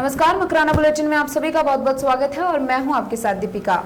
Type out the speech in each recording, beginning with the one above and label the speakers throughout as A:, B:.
A: नमस्कार, मकराना बुलेटिन में आप सभी का बहुत बहुत स्वागत है और मैं हूं आपके साथ दीपिका।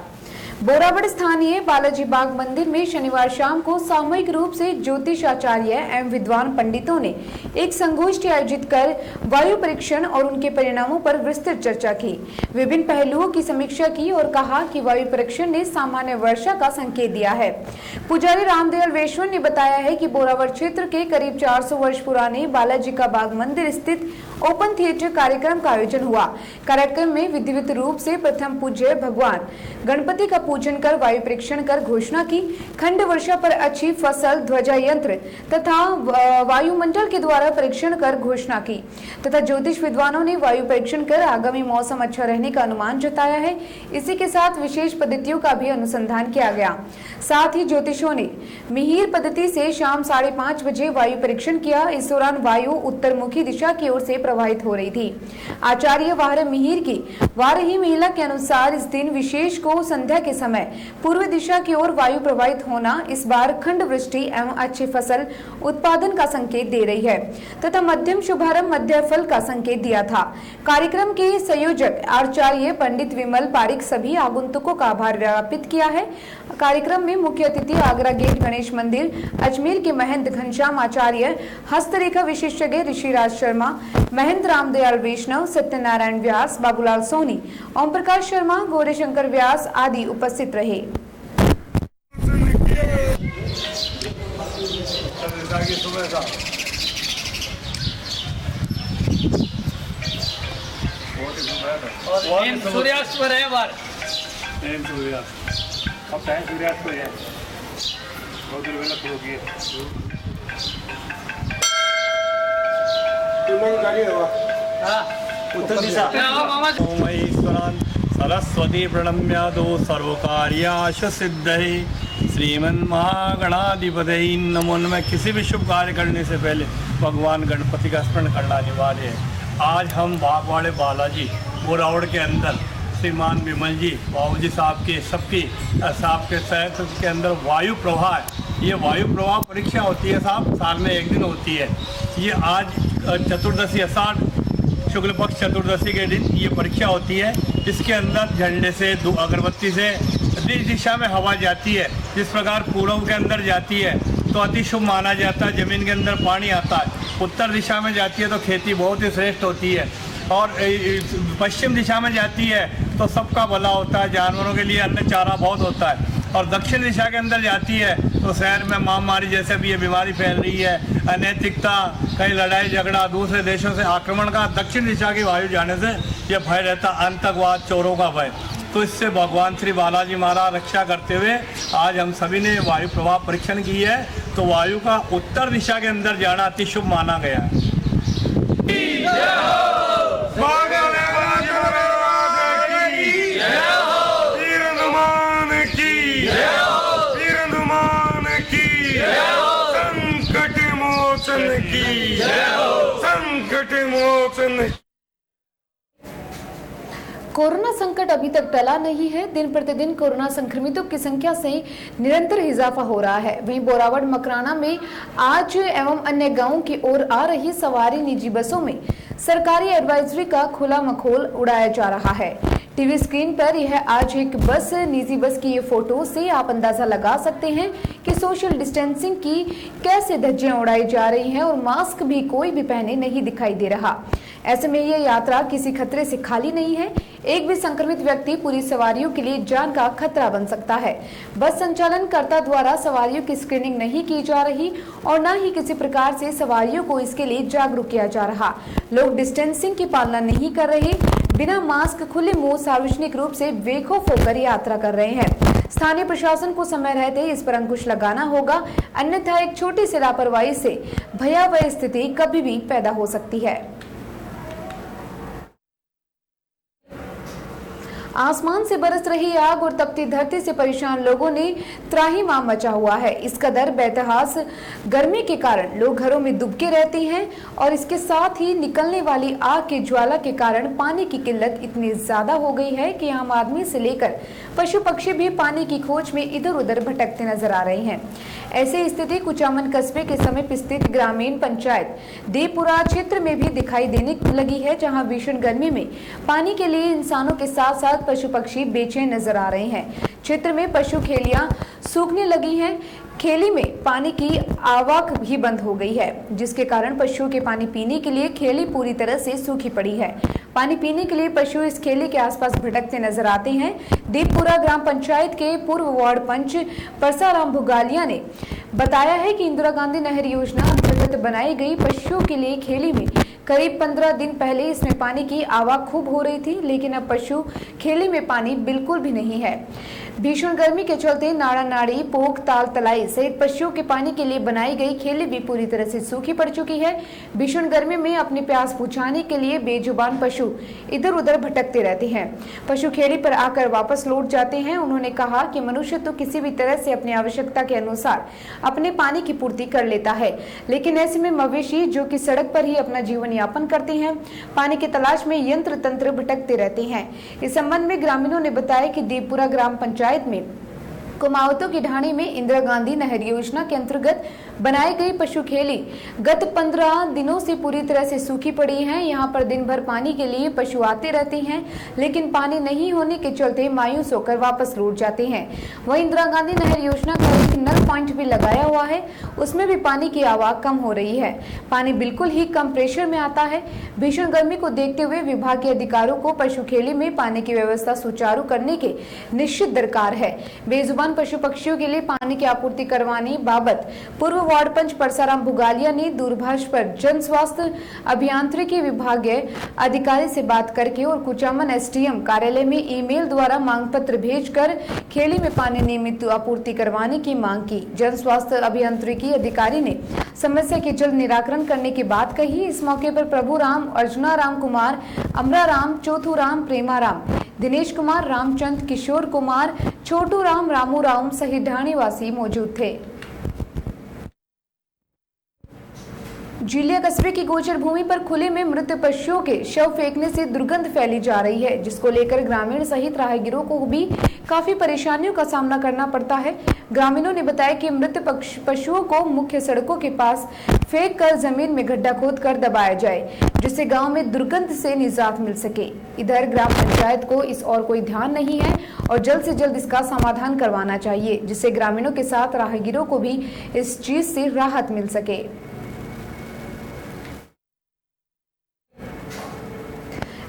A: बोरावड़ स्थानीय बालाजी बाग मंदिर में शनिवार शाम को सामूहिक रूप से ज्योतिष आचार्य एवं विद्वान पंडितों ने एक संगोष्ठी आयोजित कर वायु परीक्षण और उनके परिणामों पर विस्तृत चर्चा की। विभिन्न पहलुओं की समीक्षा की और कहा कि वायु परीक्षण ने सामान्य वर्षा का संकेत दिया है। पुजारी रामदयाल वैश्वन ने बताया है कि बोरावड़ क्षेत्र के करीब 400 वर्ष पुराने बालाजी का बाग मंदिर स्थित ओपन थिएटर कार्यक्रम का आयोजन हुआ। कार्यक्रम में विधिवत रूप से प्रथम पूज्य भगवान गणपति का पूजन कर वायु परीक्षण कर घोषणा की। खंड वर्षा पर अच्छी फसल, ध्वजा यंत्र तथा वायुमंडल के द्वारा परीक्षण कर घोषणा की तथा ज्योतिष विद्वानों ने वायु परीक्षण कर आगामी मौसम अच्छा रहने का अनुमान जताया है। इसी के साथ विशेष पद्धतियों का भी अनुसंधान किया गया। साथ ही ज्योतिषों ने मिहिर पद्धति से शाम 5:30 बजे वायु परीक्षण किया। इस दौरान वायु उत्तर मुखी दिशा की ओर से प्रवाहित हो रही थी। आचार्य वाहर मिहिर की वारही महिला के अनुसार इस दिन विशेष को संध्या के समय पूर्व दिशा की ओर वायु प्रवाहित होना इस बार खंड वृष्टि एवं अच्छी फसल उत्पादन का संकेत दे रही है तथा मध्यम शुभारंभ मध्य फल का संकेत दिया था। कार्यक्रम के संयोजक आचार्य पंडित विमल पारिक सभी आगंतुकों का आभार ज्ञापित किया है। कार्यक्रम में मुख्य अतिथि आगरा गेट गणेश मंदिर अजमेर के महंत घनश्याम आचार्य, हस्तरेखा विशेषज्ञ ऋषिराज शर्मा, महंत रामदयाल वैष्णव, सत्यनारायण व्यास, बाबूलाल सोनी, ओम प्रकाश शर्मा, गौरीशंकर व्यास आदि उपस्थित रहे।
B: सूर्यास्त पर है बार
C: अब टाइम सूर्यास्त को है, बहुत देर पहले शुरू किए। उत्तर दिशा ओम ईश्वरान सरस्वती प्रणम्यादो सर्वकार्याशु सिद्धये श्रीमन्महागणाधिपतये नमो नमः। किसी भी शुभ कार्य करने से पहले भगवान गणपति का स्मरण करना अनिवार्य है। आज हम बागवाड़े बालाजी बोरावड़ के अंदर श्रीमान विमल जी, बाबू जी साहब के सबकी साहब के सहयोग के अंदर वायु प्रवाह है। ये वायु प्रवाह परीक्षा होती है साहब, साल में एक दिन होती है। ये आज चतुर्दशी आषाढ़ शुक्ल पक्ष चतुर्दशी के दिन ये परीक्षा होती है। इसके अंदर झंडे से अगरबत्ती से जिस दिशा में हवा जाती है, जिस प्रकार पूर्व के अंदर जाती है तो अति शुभ माना जाता है। ज़मीन के अंदर पानी आता है। उत्तर दिशा में जाती है तो खेती बहुत ही श्रेष्ठ होती है और पश्चिम दिशा में जाती है तो सबका भला होता है, जानवरों के लिए अन्न चारा बहुत होता है। और दक्षिण दिशा के अंदर जाती है तो शहर में महामारी जैसे भी ये बीमारी फैल रही है, अनैतिकता, कहीं लड़ाई झगड़ा, दूसरे देशों से आक्रमण का दक्षिण दिशा की वायु जाने से ये भय रहता, आतंकवाद, चोरों का भय। तो इससे भगवान श्री बालाजी महाराज रक्षा करते हुए आज हम सभी ने वायु प्रवाह परीक्षण की है। तो वायु का उत्तर दिशा के अंदर जाना अति शुभ माना गया है।
D: संकट मोचन।
A: कोरोना संकट अभी तक टला नहीं है। दिन प्रतिदिन कोरोना संक्रमितों की संख्या से निरंतर इजाफा हो रहा है। वहीं बोरावड़ मकराना में आज एवं अन्य गांवों की ओर आ रही सवारी निजी बसों में सरकारी एडवाइजरी का खुला मखौल उड़ाया जा रहा है। टीवी स्क्रीन पर यह आज एक बस, निजी बस की ये फोटो से आप अंदाजा लगा सकते हैं कि सोशल डिस्टेंसिंग की कैसे धज्जियां उड़ाई जा रही हैं और मास्क भी कोई भी पहने नहीं दिखाई दे रहा। ऐसे में यह यात्रा किसी खतरे से खाली नहीं है। एक भी संक्रमित व्यक्ति पूरी सवारियों के लिए जान का खतरा बन सकता है। बस संचालनकर्ता द्वारा सवारियों की स्क्रीनिंग नहीं की जा रही और न ही किसी प्रकार से सवारियों को इसके लिए जागरूक किया जा रहा। लोग डिस्टेंसिंग की पालना नहीं कर रहे, बिना मास्क खुले मुंह सार्वजनिक रूप से बेखौफ होकर यात्रा कर रहे हैं। स्थानीय प्रशासन को समय रहते इस पर अंकुश लगाना होगा, अन्यथा एक छोटी सी लापरवाही से भयावह स्थिति कभी भी पैदा हो सकती है। आसमान से बरस रही आग और तपती धरती से परेशान लोगों ने त्राहिमाम मचा हुआ है। इस कदर बेतहास गर्मी के कारण लोग घरों में दुबके रहते हैं और इसके साथ ही निकलने वाली आग की ज्वाला के कारण पानी की किल्लत इतनी ज्यादा हो गई है कि आम आदमी से लेकर पशु पक्षी भी पानी की खोज में इधर उधर भटकते नजर आ रहे हैं। ऐसी स्थिति कुचामन कस्बे के समीप स्थित ग्रामीण पंचायत देवपुरा क्षेत्र में भी दिखाई देने लगी है, जहां भीषण गर्मी में पानी के लिए इंसानों के साथ साथ पशु पक्षी बेचैन नजर आ रहे हैं। क्षेत्र में पशु खेलियां सूखने लगी हैं। खेली में पानी की आवक भी बंद हो गई है, जिसके कारण पशुओं के पानी पीने के लिए खेली पूरी तरह से सूखी पड़ी है। पानी पीने के लिए पशु इस खेली के आसपास भटकते नजर आते हैं। देवपुरा ग्राम पंचायत के पूर्व वार्ड पंच परसाराम भुगालिया ने बताया है कि इंदिरा गांधी नहर योजना अंतर्गत बनाई गई पशुओं के लिए खेली में करीब 15 दिन पहले इसमें पानी की आवक खूब हो रही थी, लेकिन अब पशु खेली में पानी बिल्कुल भी नहीं है। भीषण गर्मी के चलते नाड़ा नाड़ी, पोख, ताल तलाई सहित पशुओं के पानी के लिए बनाई गई खेली भी पूरी तरह से सूखी पड़ चुकी है। भीषण गर्मी में अपनी प्यास बुझाने के लिए बेजुबान पशु इधर उधर भटकते रहते हैं। पशु खेली पर आकर वापस लौट जाते हैं। उन्होंने कहा कि मनुष्य तो किसी भी तरह से अपनी आवश्यकता के अनुसार अपने पानी की पूर्ति कर लेता है, लेकिन ऐसे में मवेशी जो कि सड़क पर ही अपना जीवन यापन करते हैं, पानी की तलाश में यंत्र तंत्र भटकते रहते हैं। इस संबंध में ग्रामीणों ने बताया कि देवपुरा ग्राम पंचायत में कुमावतों की ढाणी में इंदिरा गांधी नहर योजना के अंतर्गत बनाई गई पशु खेली गत 15 दिनों से पूरी तरह से सूखी पड़ी है। यहाँ पर दिन भर पानी के लिए पशु आते रहते हैं, लेकिन पानी नहीं होने के चलते मायूस होकर वापस लौट जाते हैं। वहीं इंदिरा गांधी नहर योजना का एक नल पॉइंट भी लगाया हुआ है, उसमें भी पानी की आवक कम हो रही है। पानी बिल्कुल ही कम प्रेशर में आता है। भीषण गर्मी को देखते हुए विभाग के अधिकारियों को पशु खेली में पानी की व्यवस्था सुचारू करने के निश्चित दरकार है। बेजुबान पशु पक्षियों के लिए पानी की आपूर्ति करवाने बाबत पूर्व वार्ड पंच परसाराम भुगालिया ने दूरभाष पर जन स्वास्थ्य अभियांत्रिकी विभागीय अधिकारी से बात करके और कुचामन एसडीएम कार्यालय में ईमेल द्वारा मांग पत्र भेजकर खेली में पानी नियमित आपूर्ति करवाने की मांग की। जन स्वास्थ्य अभियांत्रिकी अधिकारी ने समस्या के जल्द निराकरण करने की बात कही। इस मौके पर प्रभु राम, अर्जुना राम कुमार, अमरा राम, चौथू राम, प्रेमा राम, दिनेश कुमार, रामचंद, किशोर कुमार, छोटू राम, रामू राम सहित ढाणी वासी मौजूद थे। झिलिया कस्बे की गोचर भूमि पर खुले में मृत पशुओं के शव फेंकने से दुर्गंध फैली जा रही है, जिसको लेकर ग्रामीण सहित राहगीरों को भी काफी परेशानियों का सामना करना पड़ता है। ग्रामीणों ने बताया कि मृत पशुओं को मुख्य सड़कों के पास फेंक कर जमीन में गड्ढा खोद कर दबाया जाए, जिससे गांव में दुर्गंध से निजात मिल सके। इधर ग्राम पंचायत को इस और कोई ध्यान नहीं है और जल्द से जल्द इसका समाधान करवाना चाहिए, जिससे ग्रामीणों के साथ राहगीरों को भी इस चीज से राहत मिल सके।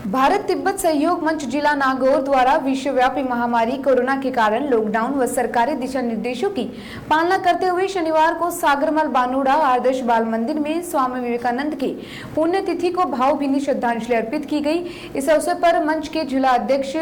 A: भारत तिब्बत सहयोग मंच जिला नागौर द्वारा विश्वव्यापी महामारी कोरोना के कारण लॉकडाउन व सरकारी दिशा निर्देशों की पालना करते हुए शनिवार को सागरमल बानुड़ा आदर्श बाल मंदिर में स्वामी विवेकानंद की पुण्यतिथि को भावभीनी श्रद्धांजलि अर्पित की गई। इस अवसर पर मंच के जिला अध्यक्ष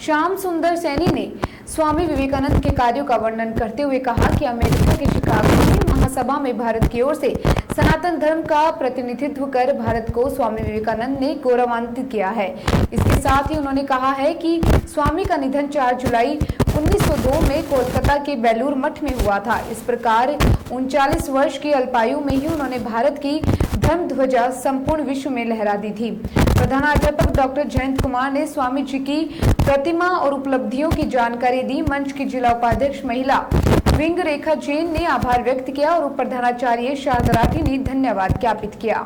A: श्याम सुंदर सैनी ने स्वामी विवेकानंद के कार्यों का वर्णन करते हुए कहा कि अमेरिका के शिकागो में महासभा में भारत की ओर से सनातन धर्म का प्रतिनिधित्व कर भारत को स्वामी विवेकानंद ने गौरवान्वित किया है। इसके साथ ही उन्होंने कहा है कि स्वामी का निधन 4 जुलाई 1902 में कोलकाता के बेलूर मठ में हुआ था। इस प्रकार 39 वर्ष की अल्पायु में ही उन्होंने भारत की धर्म ध्वजा संपूर्ण विश्व में लहरा दी थी। प्रधानाध्यापक डॉक्टर जयंत कुमार ने स्वामी जी की प्रतिमा और उपलब्धियों की जानकारी दी। मंच की जिला उपाध्यक्ष महिला विंग रेखा जैन ने आभार व्यक्त किया और उप प्रधानाचार्य शारदा राठी ने धन्यवाद ज्ञापित किया।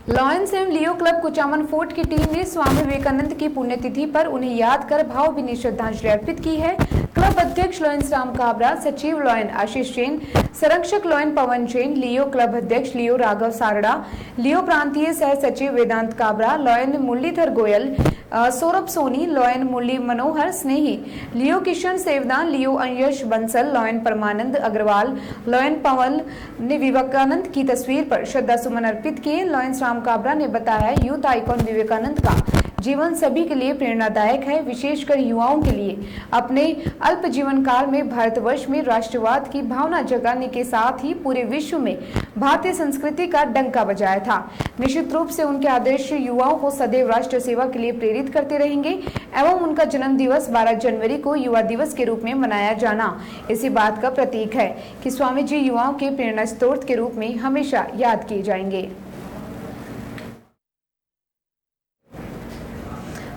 A: लॉयंस एवं लियो क्लब कुचामन फोर्ट की टीम ने स्वामी विवेकानंद की पुण्यतिथि पर उन्हें याद कर भावभीनी श्रद्धांजलि अर्पित की है। क्लब अध्यक्ष लॉयंस राम काबरा, सचिव लॉयन आशीष जैन, संरक्षक लॉयन पवन जैन, लियो क्लब अध्यक्ष लियो राघव सारड़ा, लियो प्रांतीय सह सचिव वेदांत काबरा, लॉयन मुरलीधर गोयल, सौरभ सोनी, लॉयन मुरली मनोहर स्नेही, लियो किशन सेवदान, लियो अंयश बंसल, लॉयन परमानंद अग्रवाल, लॉयन पवन ने विवेकानंद की तस्वीर पर श्रद्धा सुमन अर्पित किए। लॉयंस राम काबरा ने बताया, यूथ आइकॉन विवेकानंद का जीवन सभी के लिए प्रेरणादायक है, विशेषकर युवाओं के लिए। अपने अल्प जीवन काल में भारतवर्ष में राष्ट्रवाद की भावना जगाने के साथ ही पूरे विश्व में भारतीय संस्कृति का डंका बजाया था। निश्चित रूप से उनके आदर्श युवाओं को सदैव राष्ट्र सेवा के लिए प्रेरित करते रहेंगे एवं उनका जन्म दिवस 12 जनवरी को युवा दिवस के रूप में मनाया जाना इसी बात का प्रतीक है कि स्वामी जी युवाओं के प्रेरणा स्रोत के रूप में हमेशा याद किए जाएंगे।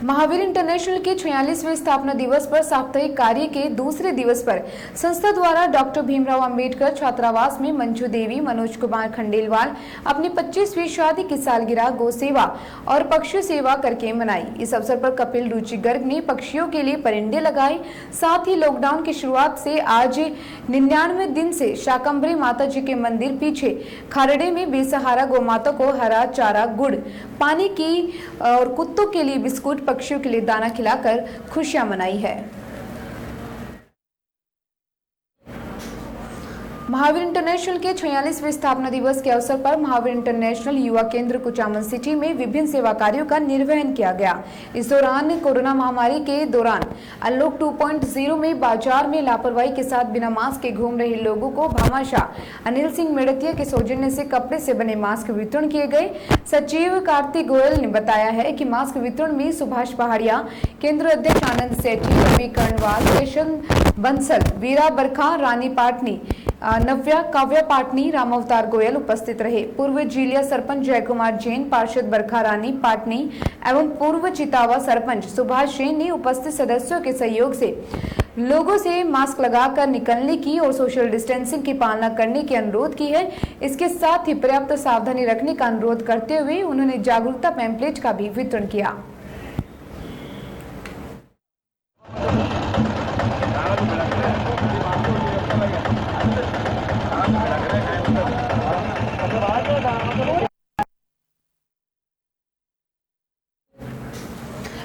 A: महावीर इंटरनेशनल के 46वें स्थापना दिवस पर साप्ताहिक कार्य के दूसरे दिवस पर संस्था द्वारा डॉक्टर भीमराव अंबेडकर छात्रावास में मंजू देवी, मनोज कुमार खंडेलवाल अपनी 25वीं शादी की सालगिरह गौ सेवा और पक्षी सेवा करके मनाई। इस अवसर पर कपिल रुचि गर्ग ने पक्षियों के लिए परिंदे लगाए। साथ ही लॉकडाउन की शुरुआत से आज 99 दिन से शाकंभरी माता जी के मंदिर पीछे खारड़े में बेसहारा गौ माता को हरा चारा, गुड़, पानी की और कुत्तों के लिए बिस्कुट, पक्षियों के लिए दाना खिलाकर खुशियां मनाई है। महावीर इंटरनेशनल के 46वें स्थापना दिवस के अवसर पर महावीर इंटरनेशनल युवा केंद्र कुचामन सिटी में विभिन्न सेवा कार्यों का निर्वहन किया गया। इस दौरान कोरोना महामारी के दौरान अनलॉक 2.0 में बाजार में लापरवाही के साथ बिना मास्क के घूम रहे लोगों को भामाशाह अनिल सिंह मेड़तिया के सौजन्य से कपड़े से बने मास्क वितरण किए गए। सचिव कार्तिक गोयल ने बताया है कि मास्क वितरण में सुभाष पहाड़िया, केंद्र अध्यक्ष आनंद सेठी, रवि कर्णवाल, रेशम बंसल, वीरा बरखा, रानी पाटनी, नव्या, काव्या पाटनी, राम अवतार गोयल उपस्थित रहे। पूर्व जिलिया सरपंच जय कुमार जैन, पार्षद बरखा रानी पाटनी एवं पूर्व चितावा सरपंच सुभाष जैन ने उपस्थित सदस्यों के सहयोग से लोगों से मास्क लगाकर निकलने की और सोशल डिस्टेंसिंग की पालना करने की अनुरोध की है। इसके साथ ही पर्याप्त सावधानी रखने का अनुरोध करते हुए उन्होंने जागरूकता पैम्पलेट का भी वितरण किया।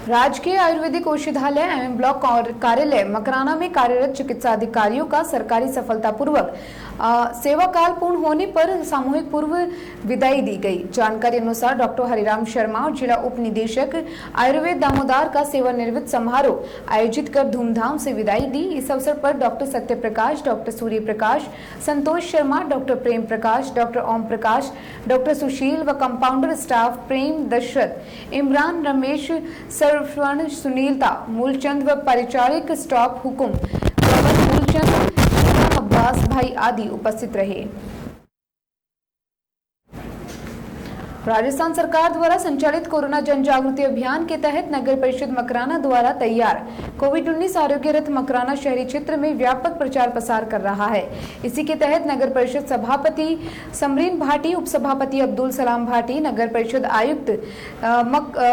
A: राजकीय आयुर्वेदिक औषधालय एवं ब्लॉक कार्यालय मकराना में कार्यरत चिकित्सा अधिकारियों का सरकारी सफलतापूर्वक सेवा काल पूर्ण होने पर सामूहिक पूर्व विदाई दी गई। जानकारी अनुसार डॉक्टर हरिराम शर्मा और जिला उप निदेशक आयुर्वेद दामोदर का सेवानिवृत्त समारोह आयोजित कर धूमधाम से विदाई दी। इस अवसर पर doctor Satya Prakash, doctor Surya Prakash, Santosh Sharma, doctor Prem Prakash, doctor Om Prakash, doctor सुशील व कंपाउंडर स्टाफ प्रेम, दशरथ, इमरान, रमेश, सरवण, सुनीलता, मूलचंद व परिचारिक स्टाफ हुकुम, मूलचंद, अब्बास भाई आदि उपस्थित रहे। राजस्थान सरकार द्वारा संचालित कोरोना जन जागृति अभियान के तहत नगर परिषद मकराना द्वारा तैयार कोविड-19 आरोग्य रथ मकराना शहरी क्षेत्र में व्यापक प्रचार प्रसार कर रहा है। इसी के तहत नगर परिषद सभापति समरीन भाटी, उप सभापति अब्दुल सलाम भाटी, नगर परिषद आयुक्त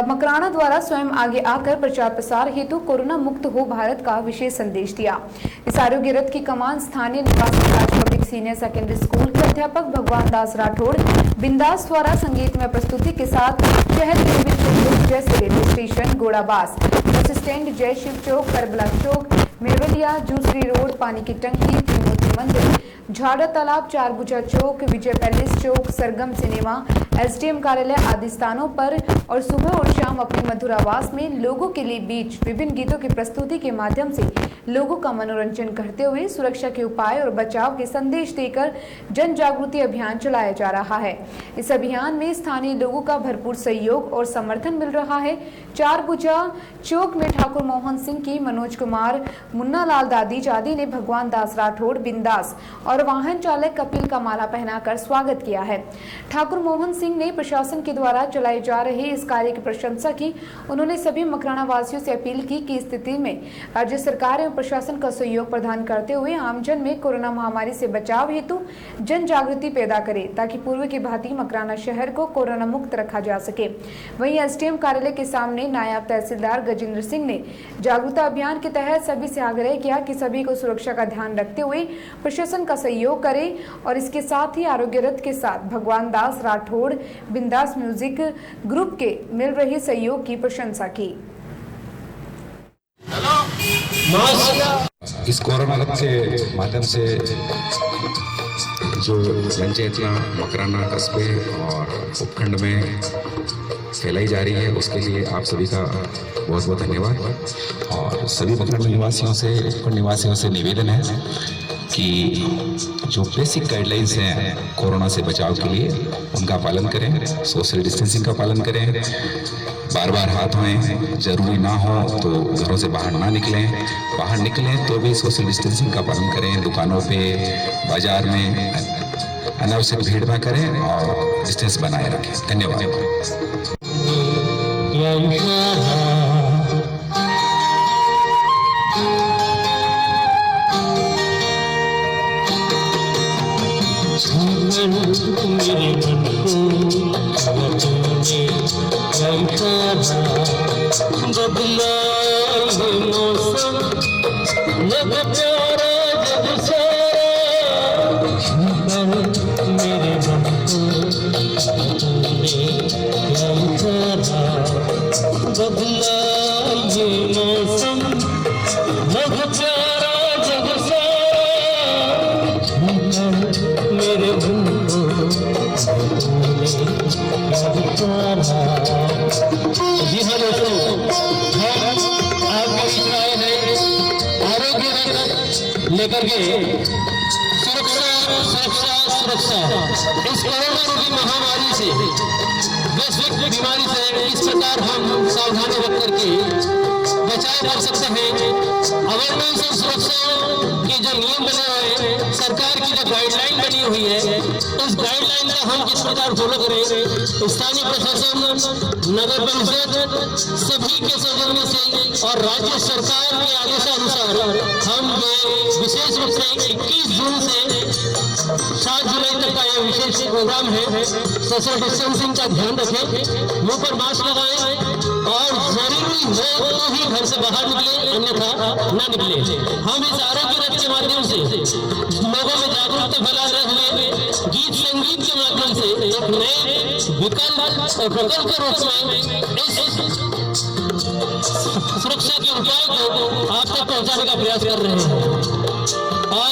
A: मकराना द्वारा स्वयं आगे आकर प्रचार प्रसार हेतु कोरोना मुक्त हो भारत का विशेष संदेश दिया। इस आरोग्य रथ की कमान स्थानीय निवासी राज पब्लिक सीनियर सेकेंडरी स्कूल के अध्यापक भगवान दास राठौड़ बिंदास द्वारा संगीत प्रस्तुति के साथ शहर के विभिन्न क्षेत्रों जैसे रेलवे स्टेशन, गोड़ाबास बस स्टैंड, जय शिव चौक, करबला चौक, मेरवलिया, जूसरी रोड, पानी की टंकी, त्रिमूर्ति मंदिर, झाड़ा तालाब, चारभुजा चौक, विजय पैलेस चौक, सरगम सिनेमा, एसडीएम कार्यालय आदि स्थानों पर और सुबह और शाम अपनी मधुर आवाज में लोगों के लिए बीच विभिन्न गीतों की प्रस्तुति के माध्यम से लोगों का मनोरंजन करते हुए सुरक्षा के उपाय और बचाव के संदेश देकर जन जागृति अभियान चलाया जा रहा है। इस अभियान में स्थानीय लोगों का भरपूर सहयोग और समर्थन मिल रहा है। चारभुजा चौक में ठाकुर मोहन सिंह की, मनोज कुमार, मुन्ना लाल दादी जादी ने भगवान दास राठौड़ बिंदास और वाहन चालक कपिल का माला पहनाकर स्वागत किया है। ठाकुर मोहन सिंह ने प्रशासन के द्वारा चलाए जा रहे इस कार्य की प्रशंसा की। उन्होंने सभी मकराना वासियों से अपील की कि स्थिति में राज्य सरकार एवं प्रशासन का सहयोग प्रदान करते हुए आमजन में कोरोना महामारी से बचाव हेतु जन जागृति पैदा करे ताकि पूर्व की भांति मकराना शहर को कोरोना मुक्त रखा जा सके। वहीं एसडीएम कार्यालय के सामने नायब तहसीलदार गजेंद्र सिंह ने जागरूकता अभियान के तहत सभी से आग्रह किया कि सभी को सुरक्षा का ध्यान रखते हुए प्रशासन का सहयोग करें और इसके साथ ही आरोग्य रथ के साथ भगवान दास राठौड़ बिंदास म्यूजिक ग्रुप के मिल रहे सहयोग की प्रशंसा की।
B: इस कोरोना रथ के माध्यम से जो जन चेतना मकराना कस्बे और उपखंड में फैलाई जा रही है उसके लिए आप सभी का बहुत बहुत धन्यवाद। और सभी मकराना निवासियों से, उपखंड निवासियों से निवेदन है कि जो बेसिक गाइडलाइंस हैं कोरोना से बचाव के लिए उनका पालन करें, सोशल डिस्टेंसिंग का पालन करें, बार बार हाथ धोएं, जरूरी ना हो तो घरों से बाहर ना निकलें, बाहर निकलें तो भी सोशल डिस्टेंसिंग का पालन करें, दुकानों पे, बाजार में अनावश्यक भीड़ ना करें और डिस्टेंस बनाए रखें। धन्यवाद।
D: मेरे मन को बदला ये मौसम लग प्यारा जब सारा मेरे मन को बदला ये मौसम लग प्यारा जब सारा मेरे मन जी हाँ दोस्तों, हम आपके बीच में आए हैं आरोग्य लेकर के सुरक्षा इस कोरोना रूपी महामारी से, वैश्विक बीमारी से इस प्रकार हम सावधानी रख करके बचाव कर सकते हैं। अवेयरनेस और सुरक्षा के जो नियम बने हुए हैं, सरकार की जो गाइडलाइन बनी हुई है, उस गाइडलाइन का हम किस प्रकार फॉलो करें, स्थानीय प्रशासन, नगर परिषद सभी के सौजन्य से और राज्य सरकार के आदेशानुसार हम ये विशेष रूप से 21 जून से 7 जुलाई तक का ये विशेष प्रोग्राम है। सोशल डिस्टेंसिंग का ध्यान रखें, मुंह पर मास्क लगाएं और जरूरी हो तो ही घर से बाहर निकले, अन्यथा न निकले। हम इस आरोग्य रथ के माध्यम से लोगों में जागरूकता फैला रहे, गीत संगीत के माध्यम से एक नए विकल्प और प्रकल्प के रूप में इस सुरक्षा के उपाय को आप तक पहुंचाने का प्रयास कर रहे हैं। और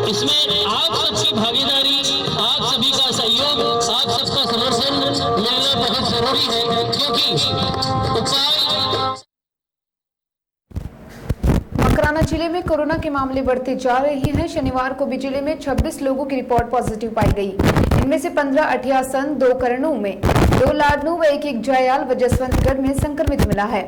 D: इसमें आप सबकी भागीदारी, आप सभी का सहयोग, आप सबका समर्थन मिलना बहुत जरूरी है, क्योंकि उपाय
A: मकराना जिले में कोरोना के मामले बढ़ते जा रहे हैं। शनिवार को भी जिले में 26 लोगों की रिपोर्ट पॉजिटिव पाई गई। इनमें से 15 अठियासन, 2 करनू में, 2 लाडनू व एक जयाल व जसवंतगढ़ में संक्रमित मिला है।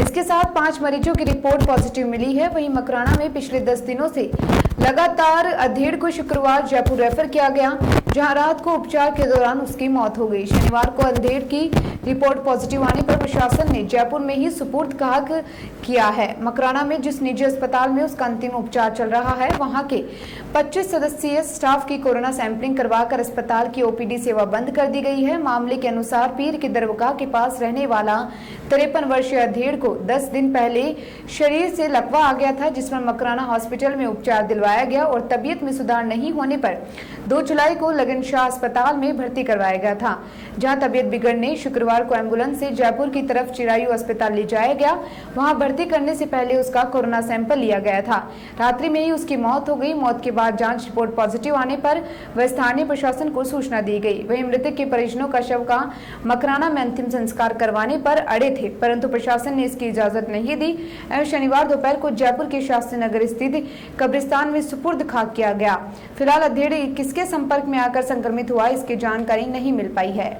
A: इसके साथ 5 मरीजों की रिपोर्ट पॉजिटिव मिली है। वहीं मकराना में पिछले 10 दिनों से लगातार अधेड़ को शुक्रवार जयपुर रेफर किया गया, जहां रात को उपचार के दौरान उसकी मौत हो गई। शनिवार को अंधेड़ की रिपोर्ट पॉजिटिव आने पर प्रशासन ने जयपुर में ही सुपुर्द खाक किया है। मकराना में जिस निजी अस्पताल में उसका अंतिम उपचार चल रहा है, वहां के 25 सदस्यीय स्टाफ की कोरोना सैंपलिंग करवाकर अस्पताल की ओपीडी सेवा बंद कर दी गई है। मामले के अनुसार पीर के दरगाह के पास रहने वाला 53 वर्षीय अधेड़ को 10 दिन पहले शरीर से लकवा आ गया था, जिस पर मकराना हॉस्पिटल में उपचार दिलवाया गया और तबीयत में सुधार नहीं होने पर 2 जुलाई को लगन शाह अस्पताल में भर्ती करवाया गया था, जहां तबीयत बिगड़ने शुक्रवार को एम्बुलेंस से जयपुर की तरफ चिरायू अस्पताल ले जाया गया। वहां भर्ती करने से पहले उसका कोरोना सैंपल लिया गया था। रात्रि में ही उसकी मौत हो गई। मौत के बाद जांच रिपोर्ट पॉजिटिव आने पर वह स्थानीय प्रशासन को सूचना दी गई। वहीं मृतक के परिजनों का शव का मकराना में अंतिम संस्कार करवाने पर अड़े थे, परंतु प्रशासन ने इसकी इजाजत नहीं दी एवं शनिवार दोपहर को जयपुर के शास्त्री नगर स्थित कब्रिस्तान में सुपुर्द खाक किया गया। फिलहाल अधेड़ किसके संपर्क में आकर संक्रमित हुआ, इसकी जानकारी नहीं मिल पाई है।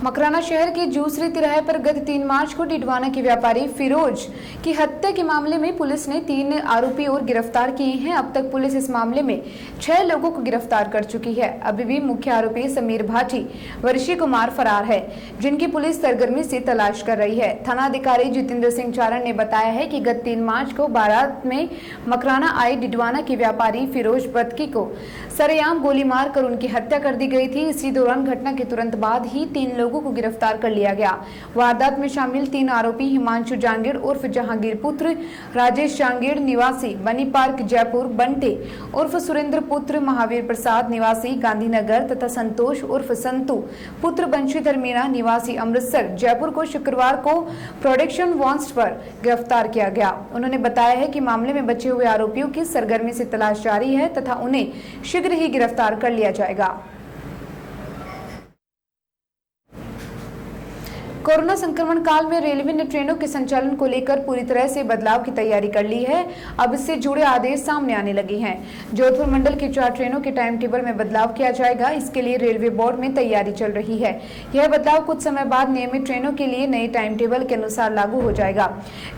A: मकराना शहर के जूसरी तिराहे पर गत 3 मार्च को डिडवाना के व्यापारी फिरोज की हत्या के मामले में पुलिस ने 3 आरोपी और गिरफ्तार किए हैं। अब तक पुलिस इस मामले में 6 लोगों को गिरफ्तार कर चुकी है। अभी भी मुख्य आरोपी समीर भाटी व ऋषि कुमार फरार है, जिनकी पुलिस सरगर्मी से तलाश कर रही है। थाना अधिकारी जितेंद्र सिंह चारण ने बताया है कि गत 3 मार्च को बारात में मकराना आए डिडवाना के व्यापारी फिरोज बदकी को सरेआम गोली मारकर उनकी हत्या कर दी गई थी। इसी दौरान घटना के तुरंत बाद ही 3 लोगों लोगों को गिरफ्तार कर लिया गया। वारदात में शामिल 3 आरोपी हिमांशु जांगीर उर्फ जहांगीर पुत्र, राजेश जांगीर निवासी बनी पार्क जयपुर, बंटे उर्फ सुरेंद्र पुत्र महावीर प्रसाद निवासी गांधीनगर तथा संतोष उर्फ संतू पुत्र बंशीधर मीणा निवासी अमृतसर जयपुर को शुक्रवार को प्रोडक्शन वांट्स पर गिरफ्तार किया गया। उन्होंने बताया है कि मामले में बचे हुए आरोपियों की सरगर्मी से तलाश जारी है तथा उन्हें शीघ्र ही गिरफ्तार कर लिया जाएगा। कोरोना संक्रमण काल में रेलवे ने ट्रेनों के संचालन को लेकर पूरी तरह से बदलाव की तैयारी कर ली है। अब इससे जुड़े आदेश सामने आने लगे हैं। जोधपुर मंडल की 4 ट्रेनों के टाइम टेबल में बदलाव किया जाएगा। इसके लिए रेलवे बोर्ड में तैयारी चल रही है। यह बदलाव कुछ समय बाद नियमित ट्रेनों के लिए नए टाइम टेबल के अनुसार लागू हो जाएगा।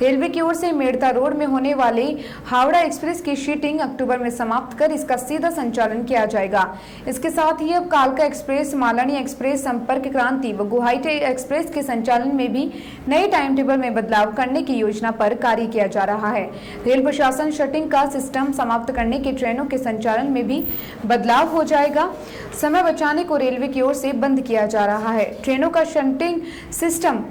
A: रेलवे की ओर से मेड़ता रोड में होने वाले हावड़ा एक्सप्रेस की शीटिंग अक्टूबर में समाप्त कर इसका सीधा संचालन किया जाएगा। इसके साथ ही अब कालका एक्सप्रेस, मालानी एक्सप्रेस, संपर्क क्रांति व गुवाहाटी एक्सप्रेस के संचालन में भी नए टाइम टेबल में बदलाव करने की योजना पर कार्य किया जा रहा है। रेल प्रशासन शटिंग का सिस्टम समाप्त करने की ट्रेनों के संचालन में भी बदलाव हो जाएगा। समय बचाने को रेलवे की ओर से बंद किया जा रहा है। ट्रेनों का शटिंग सिस्टम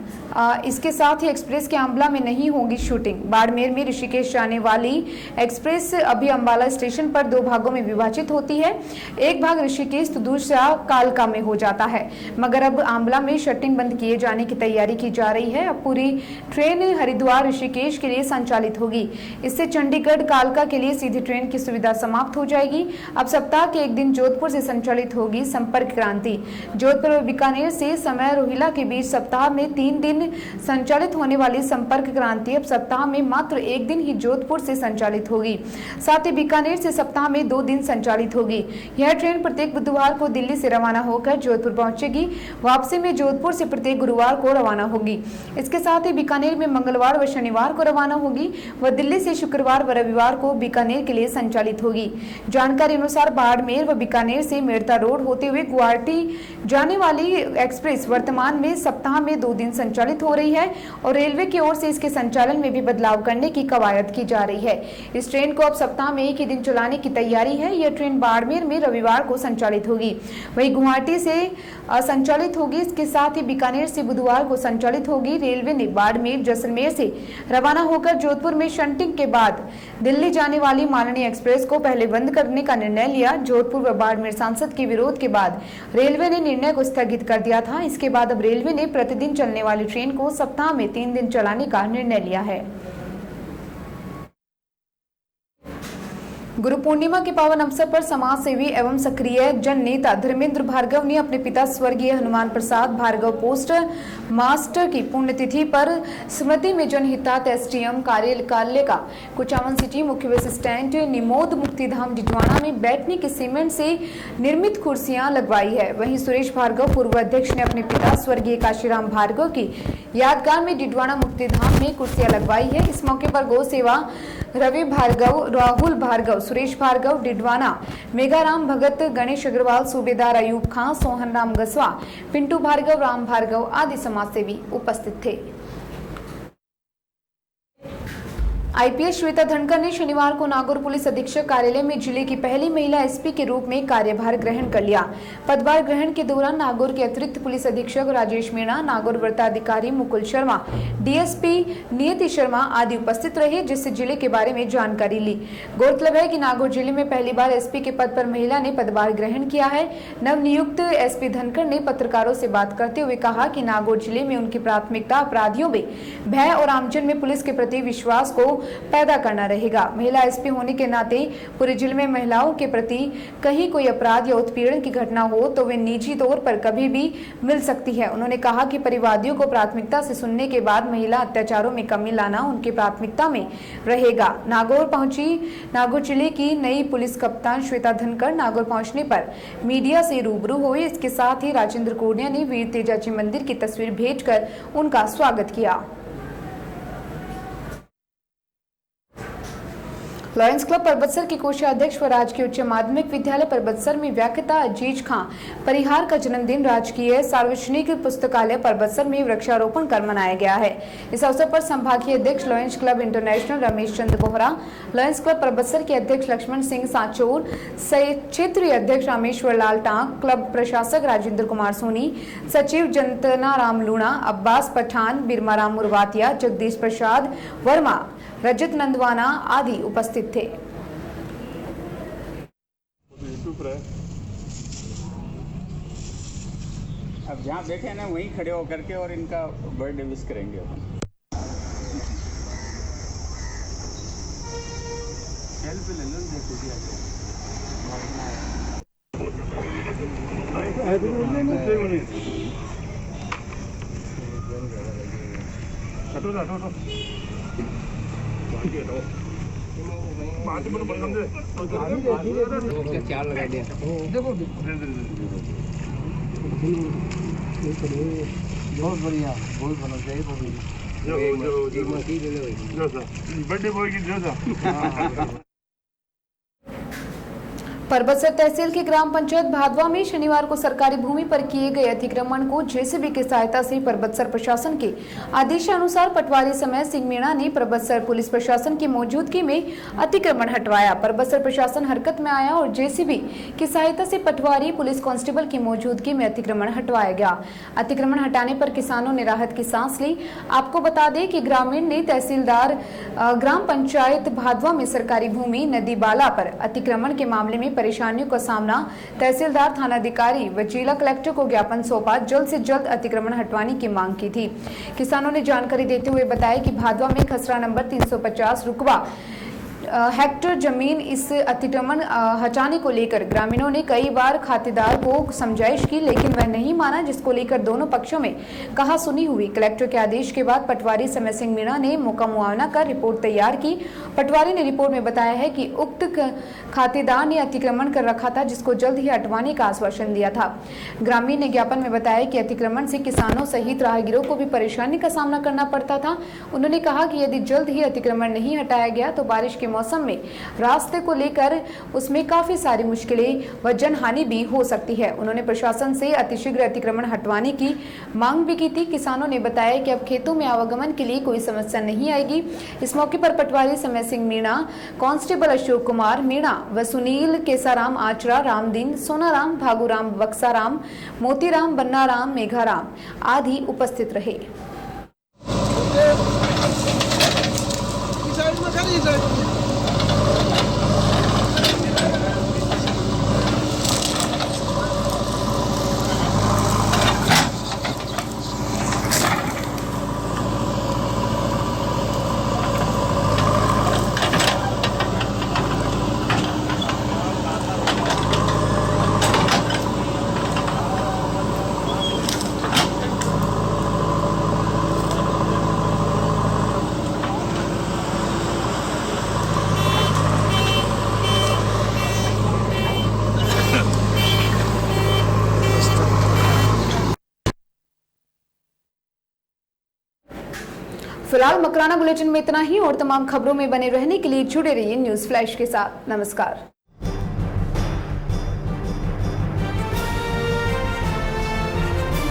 A: इसके साथ ही एक्सप्रेस के अंबाला में नहीं होगी शूटिंग। बाड़मेर में ऋषिकेश जाने वाली एक्सप्रेस अभी अंबाला स्टेशन पर 2 भागों में विभाजित होती है। एक भाग ऋषिकेश तो दूसरा कालका में हो जाता है, मगर अब अंबाला में शटिंग बंद किए जाने की तैयारी की जा रही है। अब पूरी ट्रेन हरिद्वार ऋषिकेश के लिए संचालित होगी। इससे चंडीगढ़ कालका के लिए सीधी ट्रेन की सुविधा समाप्त हो जाएगी। अब सप्ताह के एक दिन जोधपुर से संचालित होगी संपर्क क्रांति। जोधपुर और बीकानेर से समय रोहिला के बीच सप्ताह में 3 दिन संचालित होने वाली संपर्क क्रांति अब सप्ताह में मात्र 1 दिन ही जोधपुर से संचालित होगी। साथ ही बीकानेर से सप्ताह में 2 दिन संचालित होगी। यह ट्रेन प्रत्येक बुधवार को दिल्ली से रवाना होकर जोधपुर पहुंचेगी। वापसी में जोधपुर से प्रत्येक गुरुवार को रवाना होगी। इसके साथ ही बीकानेर में मंगलवार व शनिवार को रवाना होगी व दिल्ली से शुक्रवार व रविवार को बीकानेर के लिए संचालित होगी। जानकारी अनुसार बाड़मेर व बीकानेर से मेड़ता रोड होते हुए गुवाहाटी जाने वाली एक्सप्रेस वर्तमान में सप्ताह में 2 दिन संचालित हो रही है और रेलवे की ओर से इसके संचालन में भी बदलाव करने की कवायद की जा रही है। इस ट्रेन को अब सप्ताह में 1 ही दिन चलाने की तैयारी है। यह ट्रेन बाड़मेर में रविवार को संचालित होगी, वहीं गुवाहाटी से संचालित होगी। इसके साथ ही बीकानेर से बुधवार को संचालित होगी। रेलवे ने बाड़मेर जैसलमेर से रवाना होकर जोधपुर में शंटिंग के बाद दिल्ली जाने वाली मालानी एक्सप्रेस को पहले बंद करने का निर्णय लिया। जोधपुर व बाड़मेर सांसद के विरोध के बाद रेलवे ने निर्णय को स्थगित कर दिया था। इसके बाद अब रेलवे ने प्रतिदिन चलने वाली ट्रेन को सप्ताह में 3 दिन चलाने का निर्णय लिया है। गुरु पूर्णिमा के पावन अवसर पर समाज सेवी एवं सक्रिय जन नेता धर्मेंद्र भार्गव ने अपने पिता स्वर्गीय हनुमान प्रसाद भार्गव पोस्ट मास्टर की पुण्यतिथि पर स्मृति में जनहितार्थ एसडीएम कार्यालय का कुचामन सिटी मुख्य बस स्टैंड निमोद मुक्तिधाम डिडवाना में बैठने की सीमेंट से निर्मित कुर्सियां लगवाई है। वहीं सुरेश भार्गव पूर्व अध्यक्ष ने अपने पिता स्वर्गीय काशीराम भार्गव की यादगार में डिडवाना मुक्तिधाम में कुर्सियां लगवाई है। इस मौके पर गौ सेवा रवि भार्गव, राहुल भार्गव, सुरेश भार्गव डिडवाना, मेघाराम भगत, गणेश अग्रवाल, सूबेदार अयूब खां, सोहन राम गसवा, पिंटू भार्गव, राम भार्गव आदि समाजसेवी उपस्थित थे। आईपीएस श्वेता धनखड़ ने शनिवार को नागौर पुलिस अधीक्षक कार्यालय में जिले की पहली महिला एसपी के रूप में कार्यभार ग्रहण कर लिया। पदभार ग्रहण के दौरान नागौर के अतिरिक्त पुलिस अधीक्षक राजेश मीणा, नागौर वृत्ताधिकारी मुकुल शर्मा, डीएसपी नियति शर्मा आदि उपस्थित रहे, जिससे जिले के बारे में जानकारी ली। गौरतलब है कि नागौर जिले में पहली बार एसपी के पद पर महिला ने पदभार ग्रहण किया है। नवनियुक्त एसपी धनखड़ ने पत्रकारों से बात करते हुए कहा कि नागौर जिले में उनकी प्राथमिकता अपराधियों में भय और आमजन में पुलिस के प्रति विश्वास को पैदा करना रहेगा। महिला एसपी होने के नाते पूरे जिले में महिलाओं के प्रति कहीं कोई अपराध या उत्पीड़न की घटना हो तो वे निजी तौर पर कभी भी मिल सकती है। उन्होंने कहा कि परिवादियों को प्राथमिकता से सुनने के बाद महिला अत्याचारों में कमी लाना उनकी प्राथमिकता में रहेगा। नागौर पहुंची नागौर जिले की नई पुलिस कप्तान श्वेता धनखड़ नागौर पहुंचने पर मीडिया से रूबरू हुई। इसके साथ ही राजेंद्र कोडिया ने वीर तेजाजी मंदिर की तस्वीर भेजकर उनका स्वागत किया। लॉयंस क्लब परबतसर के कोषाध्यक्ष व राजकीय उच्च माध्यमिक विद्यालय परबतसर में व्याख्याता अजीज खां परिहार का जन्मदिन राजकीय सार्वजनिक पुस्तकालय परबतसर में वृक्षारोपण कर मनाया गया है। इस अवसर पर संभागीय अध्यक्ष lions club international Ramesh Chandra Bohra, lions club Parbatsar के अध्यक्ष लक्ष्मण सिंह सांचोर, क्षेत्रीय अध्यक्ष रामेश्वर लाल टांक, क्लब प्रशासक राजेंद्र कुमार सोनी, सचिव जंतना राम लूणा, अब्बास पठान, बिरमा राम मुरवातिया, जगदीश प्रसाद वर्मा, रजत नंदवाना आदि उपस्थित थे।
E: अब जहाँ बैठे हैं ना वहीं खड़े होकर के और इनका बर्थडे विश करेंगे अपन। सेल्फी ले लो, देखो जी चार लगा दिया। देखो बहुत बढ़िया, बहुत बना चाहिए बर्थडे बॉय की जो
A: परबतसर तहसील के ग्राम पंचायत भादवा में शनिवार को सरकारी भूमि पर किए गए अतिक्रमण को जेसीबी की सहायता से परबतसर प्रशासन के आदेशानुसार पटवारी समय सिंह मीणा ने परबतसर पुलिस प्रशासन की मौजूदगी में अतिक्रमण हटवाया। परबतसर प्रशासन हरकत में आया और जेसीबी की सहायता से पटवारी पुलिस कांस्टेबल की मौजूदगी में अतिक्रमण हटवाया गया। अतिक्रमण हटाने पर किसानों ने राहत की सांस ली। आपको बता दें कि ग्रामीण ने तहसीलदार ग्राम पंचायत भादवा में सरकारी भूमि नदी बाला पर अतिक्रमण के मामले में परेशानियों का सामना तहसीलदार, थानाधिकारी व जिला कलेक्टर को ज्ञापन सौंपा, जल्द से जल्द अतिक्रमण हटवाने की मांग की थी। किसानों ने जानकारी देते हुए बताया कि भादवा में खसरा नंबर 350 रुकबा हेक्टर जमीन इस अतिक्रमण हटाने को लेकर ग्रामीणों ने कई बार खातेदार को समझाइश की, लेकिन वह नहीं माना, जिसको लेकर दोनों पक्षों में कहा सुनी हुई। कलेक्टर के आदेश के बाद पटवारी समय सिंह मीणा ने मौका मुआयना कर रिपोर्ट तैयार की। पटवारी ने रिपोर्ट में बताया है कि उक्त खातेदार ने अतिक्रमण कर रखा था, जिसको जल्द ही हटवाने का आश्वासन दिया था। ग्रामीण ने ज्ञापन में बताया कि अतिक्रमण से किसानों सहित राहगीरों को भी परेशानी का सामना करना पड़ता था। उन्होंने कहा कि यदि जल्द ही अतिक्रमण नहीं हटाया गया तो बारिश के मौसम में रास्ते को लेकर उसमें काफी सारी मुश्किलें व जनहानि भी हो सकती है। उन्होंने प्रशासन से अतिशीघ्र अतिक्रमण हटवाने की मांग भी की थी। किसानों ने बताया कि अब खेतों में आवागमन के लिए कोई समस्या नहीं आएगी। इस मौके पर पटवारी समय सिंह मीणा, कांस्टेबल अशोक कुमार मीणा व सुनील केसाराम आचरा, रामदीन, सोनाराम, भागुराम, बक्साराम, मोतीराम, बन्नाराम, मेघाराम आदि उपस्थित रहे। फिलहाल मकराना बुलेटिन में इतना ही और तमाम खबरों में बने रहने के लिए जुड़े रहिए न्यूज फ्लैश के साथ। नमस्कार।